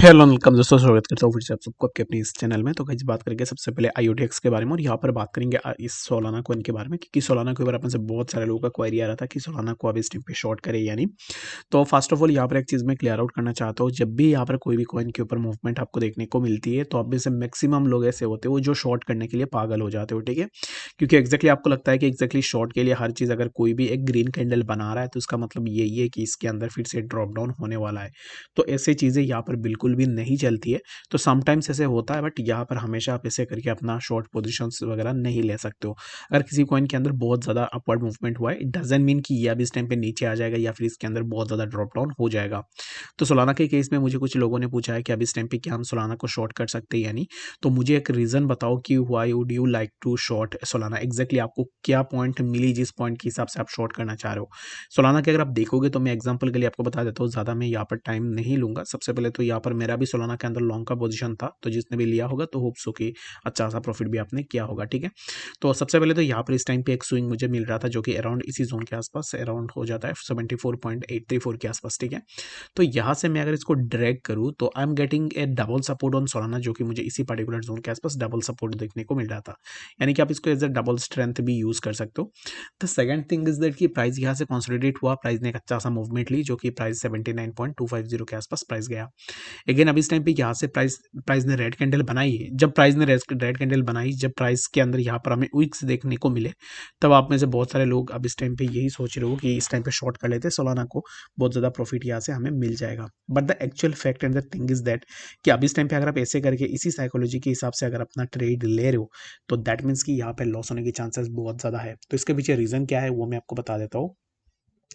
Hello welcome दोस्तों, स्वागत करता हूँ फिर से आप सबको आपके अपने इस चैनल में। तो गाइस बात करेंगे सबसे पहले IOTX के बारे में और यहाँ पर बात करेंगे इस सोलाना कॉइन के बारे में, क्योंकि सोलाना के ऊपर अपन से बहुत सारे लोगों का क्वेरी आ रहा था कि सोलाना को अब इस टाइम पे शॉर्ट करे या नहीं। तो फर्स्ट ऑफ ऑल यहाँ पर एक चीज़ मैं क्लियर आउट करना चाहता हूँ, जब भी यहाँ पर कोई भी कॉइन के ऊपर मूवमेंट आपको देखने को मिलती है तो अब से मैक्सिमम लोग ऐसे होते हैं वो जो शॉर्ट करने के लिए पागल हो जाते हो, ठीक है। क्योंकि एक्जैक्टली आपको लगता है कि एक्जैक्टली शॉर्ट के लिए हर चीज़, अगर कोई भी एक ग्रीन कैंडल बना रहा है तो उसका मतलब यही है कि इसके अंदर फिर से ड्रॉप डाउन होने वाला है। तो ऐसी चीज़ें यहाँ पर बिल्कुल भी नहीं चलती है। तो समटाइम्स ऐसे होता है, बट यहाँ पर हमेशा आप ऐसे करके अपना शॉर्ट पोजीशंस वगैरह नहीं ले सकते हो। अगर किसी कॉइन के अंदर बहुत ज़्यादा अपवर्ड मूवमेंट हुआ है, इट डजंट मीन कि ये अब इस टाइम पे नीचे आ जाएगा या फिर इसके अंदर बहुत ज़्यादा ड्रॉप डाउन हो जाएगा। तो सोलाना के केस में मुझे कुछ लोगों ने पूछा है कि अब इस टाइम पे क्या हम सोलाना को शॉर्ट कर सकते हैं या नहीं। तो मुझे एक रीज़न बताओ कि why would you like to short Solana, exactly आपको क्या पॉइंट मिली जिस पॉइंट के हिसाब से आप शॉर्ट करना चाह रहे हो। सोलाना के अगर आप देखोगे तो मैं एग्जांपल के लिए आपको बता देता हूँ, ज़्यादा मैं यहाँ पर टाइम नहीं लूँगा। सबसे पहले तो यहाँ पर मेरा भी सोलाना के अंदर लॉन्ग का पोजीशन था, तो जिसने भी लिया होगा तो होप्स हो कि अच्छा सा प्रॉफिट भी आपने किया होगा, ठीक है। तो सबसे पहले तो यहाँ पर इस टाइम पे एक स्विंग मुझे मिल रहा था जो कि अराउंड इसी जोन के आसपास अराउंड हो जाता है 74.834 के आसपास, ठीक है। तो यहाँ से मैं अगर इसको ड्रैग करूँ तो I am getting A double support on Solana, जो कि मुझे इसी पर्टिकुलर जोन के आसपास डबल सपोर्ट देखने को मिल रहा था। यानी कि आप इसको एज अ डबल स्ट्रेंथ भी यूज़ कर सकते हो। The second thing is that कि प्राइस यहाँ से कंसोलिडेट हुआ, प्राइस ने एक अच्छा सा मूवमेंट ली जो कि प्राइस 79.250 के आसपास प्राइस गया। अगेन अब इस टाइम पे यहाँ से प्राइस प्राइस ने रेड कैंडल बनाई है। जब प्राइस ने रेड कैंडल बनाई, जब प्राइस के अंदर यहाँ पर हमें विक्स देखने को मिले, तब आप में से बहुत सारे लोग अब इस टाइम पे यही सोच रहे हो कि इस टाइम पे शॉर्ट कर लेते सोलाना को, बहुत ज़्यादा प्रॉफिट यहाँ से हमें मिल जाएगा। But the actual fact and the thing is that कि अब इस टाइम पे अगर आप ऐसे करके इसी साइकोलॉजी के हिसाब से अगर अपना ट्रेड ले रहे हो, तो दैट मीन्स कि यहाँ पे लॉस होने की चांसेस बहुत ज़्यादा है। तो इसके पीछे रीज़न क्या है वो मैं आपको बता देता हूँ।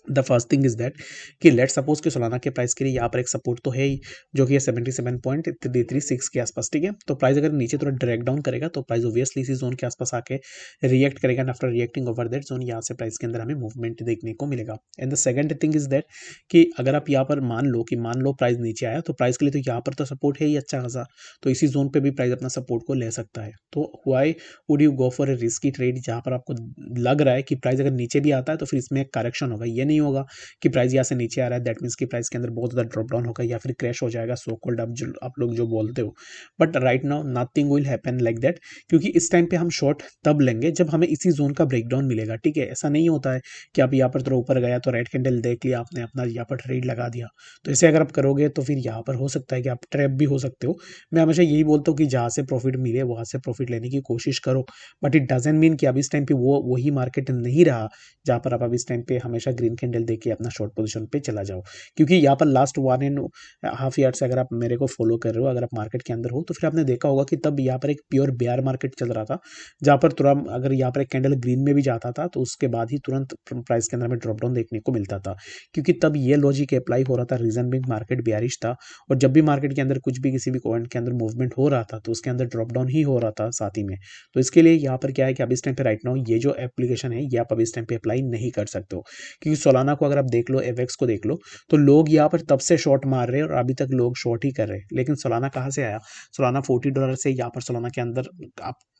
The first thing is that कि लेट सपोज कि सोलाना के प्राइस के लिए यहाँ पर एक सपोर्ट तो है ही, जो कि है 77.336 के आसपास, ठीक है। तो प्राइस अगर नीचे थोड़ा ड्रैग डाउन करेगा तो प्राइस ऑब्वियसली इसी जोन के आसपास आके रिएक्ट करेगा, and after reacting over that zone यहाँ से प्राइस के अंदर हमें मूवमेंट देखने को मिलेगा। And the second thing is that कि अगर आप यहाँ पर मान लो प्राइस नीचे आया, तो प्राइस के लिए तो यहाँ पर तो सपोर्ट है ही अच्छा खासा, तो इसी जोन पे भी प्राइस अपना सपोर्ट को ले सकता है। तो why would you go for a risky trade जहाँ पर आपको लग रहा है कि प्राइस अगर नीचे भी आता है तो फिर इसमें एक करेक्शन होगा। ये नहीं होगा कि प्राइस यहाँ से नीचे आ रहा है दैट मीन्स कि प्राइस के अंदर बहुत ज़्यादा ड्रॉप डाउन होगा या फिर क्रैश हो जाएगा, सो कॉल्ड आप लोग जो बोलते हो। But right now nothing will happen like that, क्योंकि इस टाइम पे हम शॉर्ट तब लेंगे जब हमें इसी जोन का ब्रेकडाउन मिलेगा, ठीक है। ऐसा नहीं होता है कि आप यहाँ पर थोड़ा ऊपर गया तो रेड कैंडल देख लिया आपने, अपना यहाँ पर ट्रेड लगा दिया। तो ऐसे अगर आप करोगे तो फिर यहाँ पर हो सकता है कि आप ट्रैप भी हो सकते हो। मैं हमेशा यही बोलता हूँ कि जहाँ से प्रॉफिट मिले वहाँ से प्रॉफिट लेने की कोशिश करो, बट इट डजेंट मीन कि अब इस टाइम पे वो वही मार्केट नहीं रहा जहाँ पर आप अब इस टाइम पे हमेशा ग्रीन कैंडल देके अपना शॉर्ट पोजीशन पे चला जाओ। क्योंकि यहाँ पर लास्ट 1.5 ईयर से अगर आप मेरे को फॉलो कर रहे हो, अगर आप मार्केट के अंदर हो, तो फिर आपने देखा होगा कि तब यहाँ पर एक प्योर बेयर मार्केट चल रहा था, जहाँ पर तुरंत अगर यहाँ पर एक कैंडल ग्रीन में भी जाता था तो उसके बाद ही तुरंत प्राइस के अंदर में ड्रॉप डाउन देखने को मिलता था। क्योंकि तब ये लॉजिक अप्लाई हो रहा था, रीजन बिंग मार्केट बेयरिश था, और जब भी मार्केट के अंदर कुछ भी किसी भी कॉइन के अंदर मूवमेंट हो रहा था तो उसके अंदर ड्रॉप डाउन ही हो रहा था साथ ही में। तो इसके लिए यहाँ पर क्या है कि अब इस टाइम पे राइट नाउ ये जो एप्लीकेशन है ये आप अब इस टाइम पे अप्लाई नहीं कर सकते हो। क्योंकि सोलाना को अगर आप देख लो, एवेक्स को देख लो, तो लोग यहाँ पर तब से शॉर्ट मार रहे हैं और अभी तक लोग शॉर्ट ही कर रहे हैं। लेकिन सोलाना कहाँ से आया? सोलाना $40 से यहाँ पर सोलाना के अंदर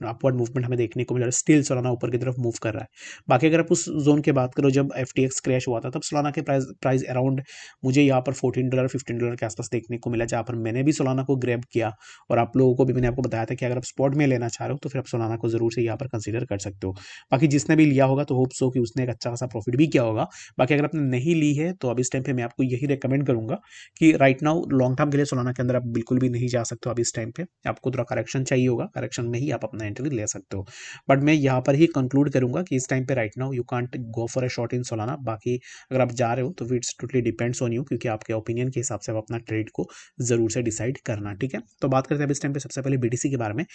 अपवर्ड मूवमेंट हमें देखने को मिल रहा है। स्टिल सोलाना ऊपर की तरफ मूव कर रहा है। बाकी अगर आप उस जोन की बात करो जब FTX क्रैश हुआ था, तब सोलाना के प्राइस अराउंड मुझे यहाँ पर $14 $15 के आसपास देखने को मिला, जहाँ पर मैंने भी सोलाना को ग्रैब किया। और आप लोगों को भी मैंने आपको बताया था कि अगर आप स्पॉट में लेना चाह रहे हो तो फिर आप सोलाना को जरूर से यहाँ पर कंसीडर कर सकते हो। बाकी जिसने भी लिया होगा तो होप्स हो कि उसने एक अच्छा खासा प्रॉफिट भी किया होगा। बाकी अगर आपने नहीं ली है तो अब इस टाइम पे मैं आपको यही रेकमेंड करूंगा कि राइट नाउ लॉन्ग टर्म के लिए सोलाना के अंदर आप बिल्कुल भी नहीं जा सकते हो। अब इस टाइम पे आपको थोड़ा करेक्शन चाहिए होगा, करेक्शन में ही आप अपना एंट्री ले सकते हो। बट मैं यहाँ पर ही कंक्लूड करूंगा कि इस टाइम पे right now you can't go for a short in Solana. बाकी अगर आप जा रहे हो तो it's totally depends on you, क्योंकि आपके ओपिनियन के हिसाब से आप अपना ट्रेड को जरूर से डिसाइड करना, ठीक है। तो बात करते हैं अब इस टाइम पे सबसे पहले BTC के बारे में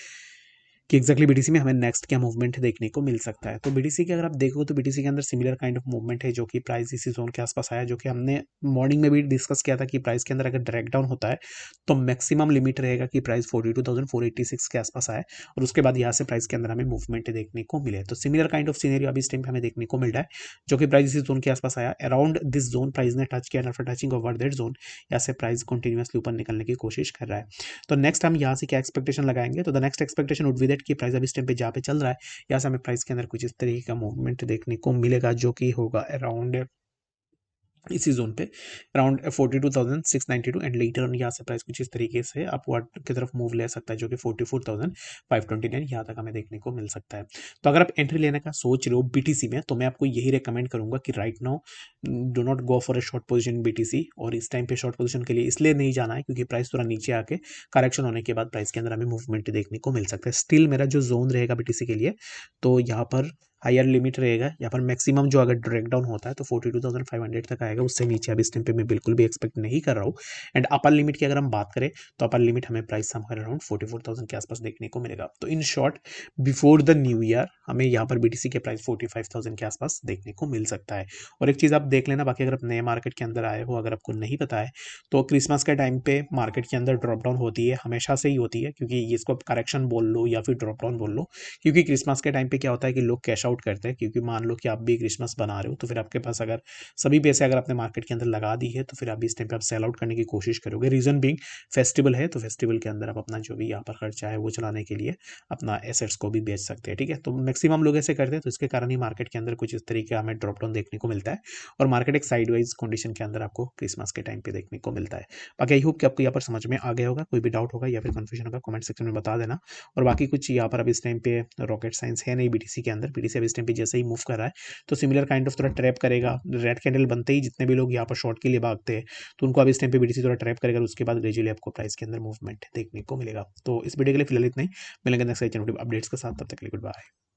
कि एक्जैक्टली BTC में हमें नेक्स्ट क्या मूवमेंट देखने को मिल सकता है। तो BTC के अगर आप देखो तो BTC के अंदर सिमिलर काइंड ऑफ मूवमेंट है, जो कि प्राइस इसी जोन के आसपास आया, जो कि हमने मॉर्निंग में भी डिस्कस किया था कि प्राइस के अंदर अगर ड्रैग डाउन होता है तो मैक्सिमम लिमिट रहेगा कि प्राइस 42,486 के आसपास आए, और उसके बाद यहाँ से प्राइस के अंदर हमें मूवमेंट देखने को मिले। तो सिमिलर काइंड ऑफ सीनेरियो अभी इस टाइम पे हमें देखने को मिल रहा है, जो कि प्राइस इसी जोन के आसपास आया। अराउंड दिस जोन प्राइस ने टच किया, after touching over that zone यहाँ से प्राइस कंटिन्यूसली ऊपर निकलने की कोशिश कर रहा है। तो नेक्स्ट हम यहाँ से क्या एक्सपेक्टेशन लगाएंगे? तो the next expectation would be that कि प्राइस अब इस टाइम पे जहाँ पे चल रहा है, यहाँ से हमें प्राइस के अंदर कुछ इस तरीके का मूवमेंट देखने को मिलेगा, जो कि होगा अराउंड इसी जोन पे अराउंड 42,692 एंड लेटर ऑन यहाँ से प्राइस कुछ इस तरीके से अपवर्ड की तरफ मूव ले सकता है, जो कि 44,529 यहाँ तक हमें देखने को मिल सकता है। तो अगर आप एंट्री लेने का सोच रहे हो बीटीसी में, तो मैं आपको यही रिकमेंड करूंगा कि right now do not go for a short position BTC. और इस टाइम पे शॉर्ट पोजीशन के लिए इसलिए नहीं जाना है क्योंकि प्राइस थोड़ा नीचे आके करेक्शन होने के बाद प्राइस के अंदर हमें मूवमेंट देखने को मिल सकता है। स्टिल मेरा जो जोन रहेगा बीटीसी के लिए, तो यहाँ पर हायर लिमिट रहेगा, यहाँ पर मैक्सिमम जो अगर ब्रेक डाउन होता है तो 42,500 तक आएगा, उससे नीचे अभी इस टाइम पे मैं बिल्कुल भी एक्सपेक्ट नहीं कर रहा हूँ। एंड अपर लिमिट की अगर हम बात करें तो अपर लिमिट हमें प्राइस समवेयर अराउंड 44,000 के आसपास देखने को मिलेगा। तो in short before the new year हमें यहाँ पर बीटीसी के प्राइस 45,000 के आसपास देखने को मिल सकता है। और एक चीज़ आप देख लेना, बाकी अगर आप नए मार्केट के अंदर आए हो, अगर आपको नहीं पता है, तो क्रिसमस के टाइम पे मार्केट के अंदर ड्रॉप डाउन होती है, हमेशा से ही होती है, क्योंकि इसको आप करेक्शन बोल लो या फिर ड्रॉप डाउन बोल लो। क्योंकि क्रिसमस के टाइम पे क्या होता है कि लोग कैश आउट करते हैं, क्योंकि मान लो कि आप भी क्रिसमस बना रहे हो, तो फिर आपके पास अगर सभी पैसे अगर आपने मार्केट के अंदर लगा दी है, तो फिर आप इस टाइम पे आप सेल आउट करने की कोशिश करोगे। रीजन बीइंग फेस्टिवल है, तो फेस्टिवल के अंदर आप अपना जो भी यहाँ पर खर्चा है वो चलाने के लिए अपना एसेट्स को भी बेच सकते हैं। ठीक है, तो मैक्सिमम लोग ऐसे करते हैं, तो इसके कारण ही मार्केट के अंदर कुछ इस तरीके हमें ड्रॉप डाउन देखने को मिलता है और मार्केट एक साइडवाइज कंडीशन के अंदर आपको क्रिसमस के टाइम पे देखने को मिलता है। बाकी आई होप कि आपको यहाँ पर समझ में आ गया होगा। कोई भी डाउट होगा या फिर कंफ्यूजन होगा, कमेंट सेक्शन में बता देना। और बाकी कुछ यहाँ पर अब इस टाइम पे रॉकेट साइंस है नहीं बीटीसी के अंदर। बीटीसी अब इस टाइम पे जैसे ही मूव कर रहा है तो सिमिलर काइंड ऑफ थोड़ा ट्रैप करेगा। रेड कैंडल बनते ही जितने भी लोग यहाँ पर शॉर्ट के लिए भागते हैं, तो उनको अब इस टाइम पे बीटीसी थोड़ा ट्रैप करेगा, उसके बाद ग्रेजुअली आपको प्राइस के अंदर मूवमेंट देखने को मिलेगा। तो इस वीडियो के लिए फिलहाल इतना ही, मिलेंगे नेक्स्ट अपडेट्स के साथ, तब तक के लिए गुड बाय।